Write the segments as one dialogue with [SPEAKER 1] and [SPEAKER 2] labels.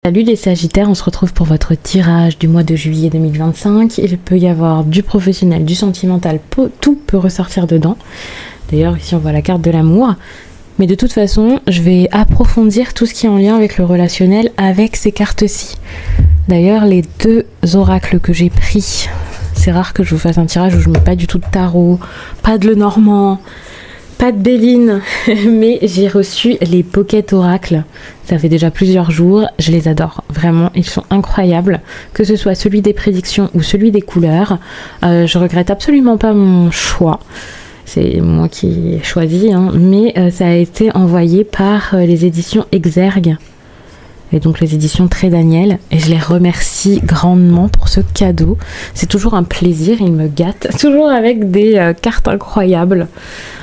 [SPEAKER 1] Salut les Sagittaires, on se retrouve pour votre tirage du mois de juillet 2025. Il peut y avoir du professionnel, du sentimental, tout peut ressortir dedans. D'ailleurs ici on voit la carte de l'amour. Mais de toute façon, je vais approfondir tout ce qui est en lien avec le relationnel avec ces cartes-ci. D'ailleurs les deux oracles que j'ai pris, c'est rare que je vous fasse un tirage où je mets pas du tout de tarot, pas de Lenormand, pas de Béline, mais j'ai reçu les Pocket Oracles. Ça fait déjà plusieurs jours, je les adore. Vraiment, ils sont incroyables. Que ce soit celui des prédictions ou celui des couleurs. Je regrette absolument pas mon choix. C'est moi qui ai choisi, hein, mais ça a été envoyé par les éditions Exergue. Et donc les éditions Très Daniel. Et je les remercie grandement pour ce cadeau. C'est toujours un plaisir, ils me gâtent. Toujours avec des cartes incroyables.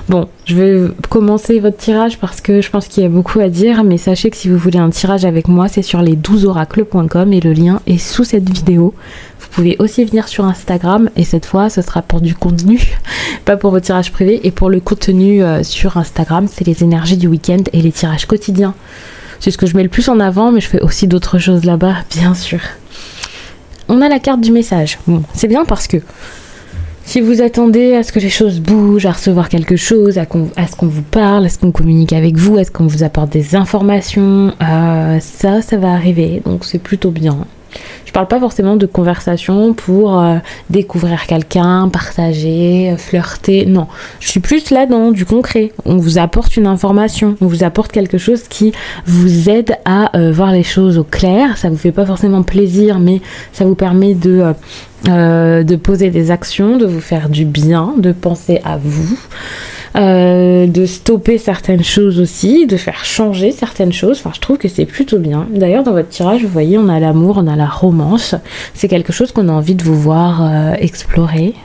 [SPEAKER 1] Bon, je vais commencer votre tirage parce que je pense qu'il y a beaucoup à dire. Mais sachez que si vous voulez un tirage avec moi, c'est sur les12oracles.com et le lien est sous cette vidéo. Vous pouvez aussi venir sur Instagram et cette fois, ce sera pour du contenu, pas pour vos tirages privés. Et pour le contenu sur Instagram, c'est les énergies du week-end et les tirages quotidiens. C'est ce que je mets le plus en avant, mais je fais aussi d'autres choses là-bas, bien sûr. On a la carte du message. Bon, c'est bien parce que si vous attendez à ce que les choses bougent, à recevoir quelque chose, à ce qu'on vous parle, à ce qu'on communique avec vous, à ce qu'on vous apporte des informations, ça va arriver. Donc c'est plutôt bien. Je parle pas forcément de conversation pour découvrir quelqu'un, partager, flirter. Non, je suis plus là dans du concret. On vous apporte une information, on vous apporte quelque chose qui vous aide à voir les choses au clair. Ça vous fait pas forcément plaisir, mais ça vous permet de poser des actions, de vous faire du bien, de penser à vous. De stopper certaines choses aussi, de faire changer certaines choses. Enfin, je trouve que c'est plutôt bien. D'ailleurs, dans votre tirage, vous voyez, on a l'amour, on a la romance. C'est quelque chose qu'on a envie de vous voir explorer,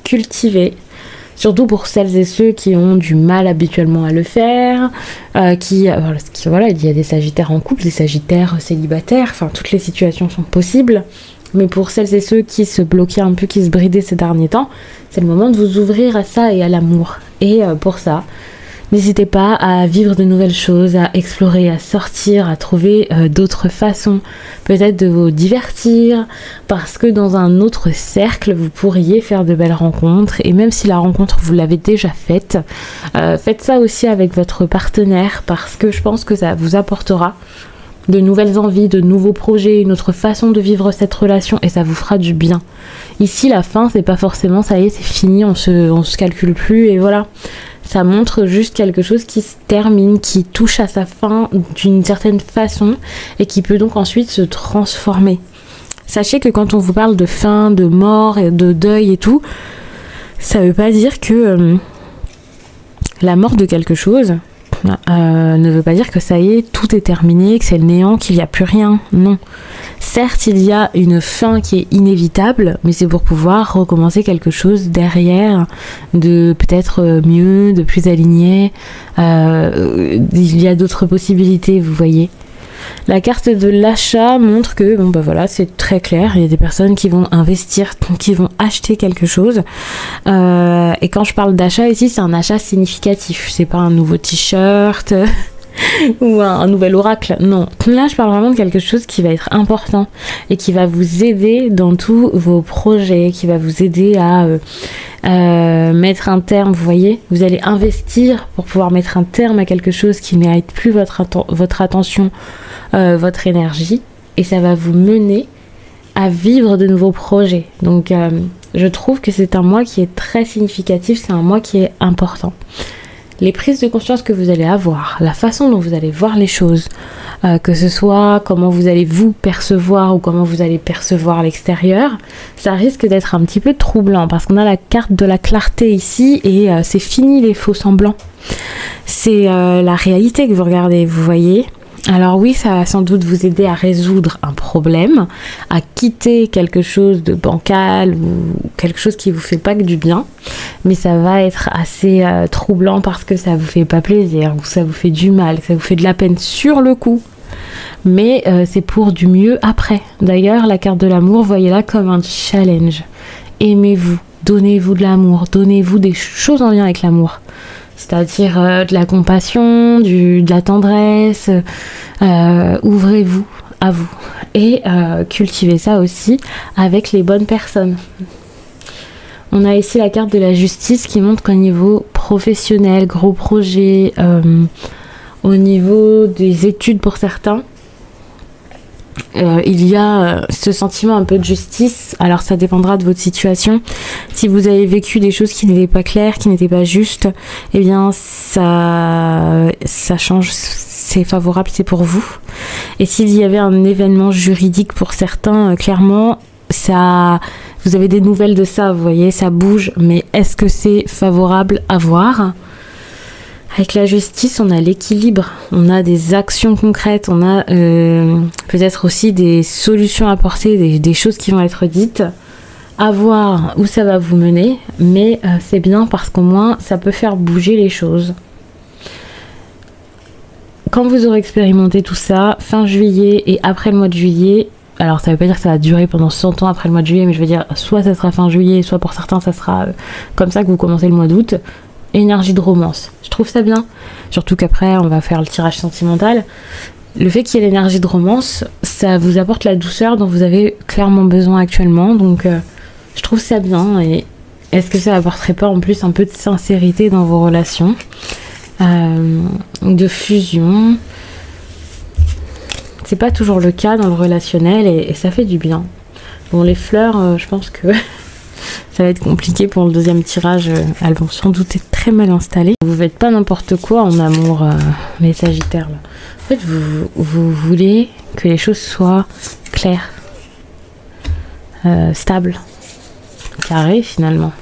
[SPEAKER 1] cultiver. Surtout pour celles et ceux qui ont du mal habituellement à le faire, voilà, il y a des Sagittaires en couple, des Sagittaires célibataires, enfin, toutes les situations sont possibles. Mais pour celles et ceux qui se bloquaient un peu, qui se bridaient ces derniers temps, c'est le moment de vous ouvrir à ça et à l'amour. Et pour ça, n'hésitez pas à vivre de nouvelles choses, à explorer, à sortir, à trouver d'autres façons, peut-être de vous divertir, parce que dans un autre cercle, vous pourriez faire de belles rencontres. Et même si la rencontre, vous l'avez déjà faite, faites ça aussi avec votre partenaire, parce que je pense que ça vous apportera de nouvelles envies, de nouveaux projets, une autre façon de vivre cette relation et ça vous fera du bien. Ici, la fin, c'est pas forcément ça y est, c'est fini, on se calcule plus et voilà. Ça montre juste quelque chose qui se termine, qui touche à sa fin d'une certaine façon et qui peut donc ensuite se transformer. Sachez que quand on vous parle de fin, de mort et de deuil et tout, ça veut pas dire que la mort de quelque chose ne veut pas dire que ça y est, tout est terminé, que c'est le néant, qu'il n'y a plus rien. Non. Certes, il y a une fin qui est inévitable, mais c'est pour pouvoir recommencer quelque chose derrière, de peut-être mieux, de plus aligné. Il y a d'autres possibilités, vous voyez. La carte de l'achat montre que, bon bah voilà, c'est très clair, il y a des personnes qui vont investir, qui vont acheter quelque chose. Et quand je parle d'achat ici, c'est un achat significatif, c'est pas un nouveau t-shirt ou un nouvel oracle, non. Là, je parle vraiment de quelque chose qui va être important et qui va vous aider dans tous vos projets, qui va vous aider à mettre un terme, vous voyez. Vous allez investir pour pouvoir mettre un terme à quelque chose qui ne mérite plus votre attention, votre énergie, et ça va vous mener à vivre de nouveaux projets. Donc, je trouve que c'est un mois qui est très significatif, c'est un mois qui est important. Les prises de conscience que vous allez avoir, la façon dont vous allez voir les choses, que ce soit comment vous allez vous percevoir ou comment vous allez percevoir l'extérieur, ça risque d'être un petit peu troublant parce qu'on a la carte de la clarté ici et c'est fini les faux semblants. C'est la réalité que vous regardez, vous voyez. Alors oui, ça va sans doute vous aider à résoudre un problème, à quitter quelque chose de bancal ou quelque chose qui vous fait pas que du bien, mais ça va être assez troublant parce que ça vous fait pas plaisir, ou ça vous fait du mal, ça vous fait de la peine sur le coup, mais c'est pour du mieux après. D'ailleurs, la carte de l'amour, voyez-la comme un challenge. Aimez-vous, donnez-vous de l'amour, donnez-vous des choses en lien avec l'amour. C'est-à-dire de la compassion, de la tendresse, ouvrez-vous à vous. Et cultivez ça aussi avec les bonnes personnes. On a ici la carte de la justice qui montre qu'au niveau professionnel, gros projet, au niveau des études pour certains, il y a ce sentiment un peu de justice. Alors ça dépendra de votre situation. Si vous avez vécu des choses qui n'étaient pas claires, qui n'étaient pas justes, eh bien ça change, c'est favorable, c'est pour vous. Et s'il y avait un événement juridique pour certains, clairement, ça, vous avez des nouvelles de ça, vous voyez, ça bouge. Mais est-ce que c'est favorable à voir ? Avec la justice, on a l'équilibre, on a des actions concrètes, on a peut-être aussi des solutions à apporter, des choses qui vont être dites, à voir où ça va vous mener, mais c'est bien parce qu'au moins ça peut faire bouger les choses. Quand vous aurez expérimenté tout ça, fin juillet et après le mois de juillet, alors ça veut pas dire que ça va durer pendant 100 ans après le mois de juillet, mais je veux dire soit ça sera fin juillet, soit pour certains ça sera comme ça que vous commencez le mois d'août. Énergie de romance, je trouve ça bien, surtout qu'après on va faire le tirage sentimental. Le fait qu'il y ait l'énergie de romance, ça vous apporte la douceur dont vous avez clairement besoin actuellement, donc je trouve ça bien. Et est-ce que ça apporterait pas en plus un peu de sincérité dans vos relations, de fusion? C'est pas toujours le cas dans le relationnel et ça fait du bien. Bon, les fleurs, je pense que ça va être compliqué pour le deuxième tirage. Elles vont sans doute être très mal installées. Vous faites pas n'importe quoi en amour, les Sagittaires. Là. En fait, vous voulez que les choses soient claires, stables, carrées finalement.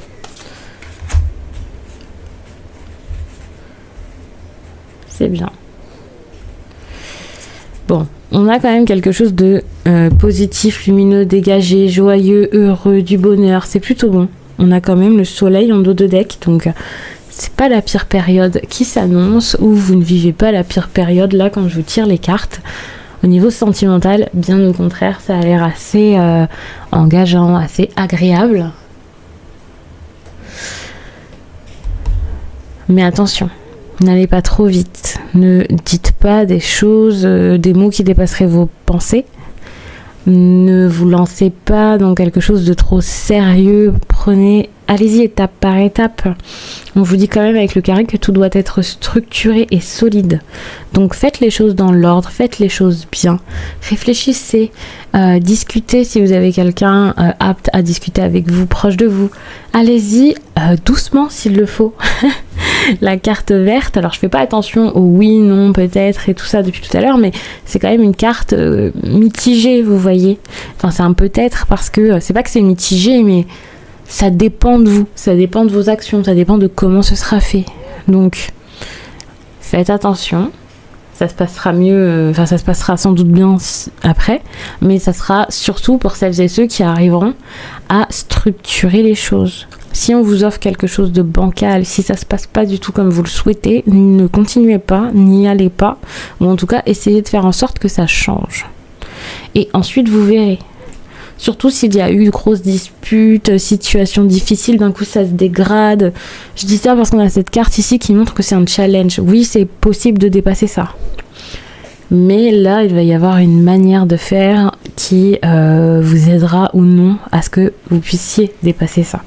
[SPEAKER 1] C'est bien. Bon, on a quand même quelque chose de positif, lumineux, dégagé, joyeux, heureux, du bonheur. C'est plutôt bon. On a quand même le soleil en dos de deck, donc c'est pas la pire période qui s'annonce, ou vous ne vivez pas la pire période là quand je vous tire les cartes. Au niveau sentimental, bien au contraire, ça a l'air assez engageant, assez agréable. Mais attention, n'allez pas trop vite. Ne dites pas des choses, des mots qui dépasseraient vos pensées. Ne vous lancez pas dans quelque chose de trop sérieux. Allez-y étape par étape. On vous dit quand même avec le carré que tout doit être structuré et solide. Donc faites les choses dans l'ordre, faites les choses bien. Réfléchissez, discutez si vous avez quelqu'un apte à discuter avec vous, proche de vous. Allez-y doucement s'il le faut. La carte verte, alors je fais pas attention au oui, non, peut-être et tout ça depuis tout à l'heure, mais c'est quand même une carte mitigée, vous voyez. Enfin c'est un peut-être parce que c'est pas que c'est mitigé, mais ça dépend de vous, ça dépend de vos actions, ça dépend de comment ce sera fait. Donc, faites attention. Ça se passera mieux, ça se passera sans doute bien après, mais ça sera surtout pour celles et ceux qui arriveront à structurer les choses. Si on vous offre quelque chose de bancal, si ça se passe pas du tout comme vous le souhaitez, ne continuez pas, n'y allez pas, ou en tout cas essayez de faire en sorte que ça change. Et ensuite vous verrez. Surtout s'il y a eu de grosses disputes, situations difficiles, d'un coup ça se dégrade. Je dis ça parce qu'on a cette carte ici qui montre que c'est un challenge. Oui, c'est possible de dépasser ça. Mais là, il va y avoir une manière de faire qui vous aidera ou non à ce que vous puissiez dépasser ça.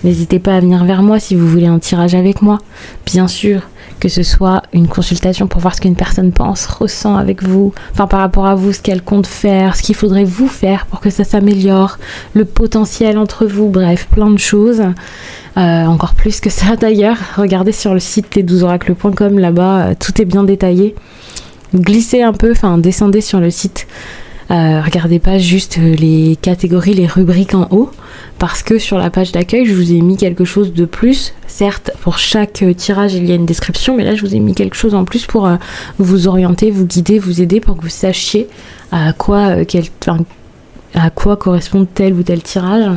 [SPEAKER 1] N'hésitez pas à venir vers moi si vous voulez un tirage avec moi. Bien sûr, que ce soit une consultation pour voir ce qu'une personne pense, ressent avec vous, enfin par rapport à vous, ce qu'elle compte faire, ce qu'il faudrait vous faire pour que ça s'améliore, le potentiel entre vous, bref, plein de choses. Encore plus que ça d'ailleurs. Regardez sur le site les12oracles.com, là-bas, tout est bien détaillé. Glissez un peu, enfin descendez sur le site. Regardez pas juste les catégories, les rubriques en haut, parce que sur la page d'accueil, je vous ai mis quelque chose de plus. Certes, pour chaque tirage, il y a une description, mais là, je vous ai mis quelque chose en plus pour vous orienter, vous guider, vous aider, pour que vous sachiez à quoi correspond tel ou tel tirage.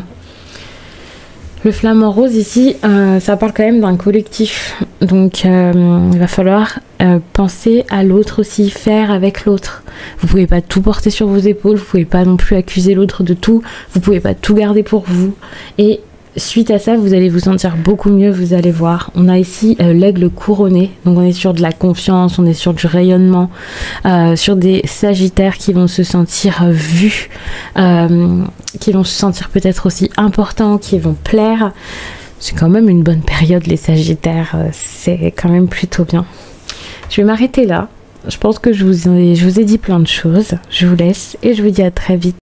[SPEAKER 1] Le flamant rose ici, ça parle quand même d'un collectif, donc il va falloir penser à l'autre aussi, faire avec l'autre. Vous pouvez pas tout porter sur vos épaules, vous pouvez pas non plus accuser l'autre de tout, vous pouvez pas tout garder pour vous. Et suite à ça, vous allez vous sentir beaucoup mieux, vous allez voir. On a ici l'aigle couronné, donc on est sur de la confiance, on est sur du rayonnement, sur des sagittaires qui vont se sentir vus, qui vont se sentir peut-être aussi importants, qui vont plaire. C'est quand même une bonne période les sagittaires, c'est quand même plutôt bien. Je vais m'arrêter là. Je pense que je vous ai dit plein de choses. Je vous laisse et je vous dis à très vite.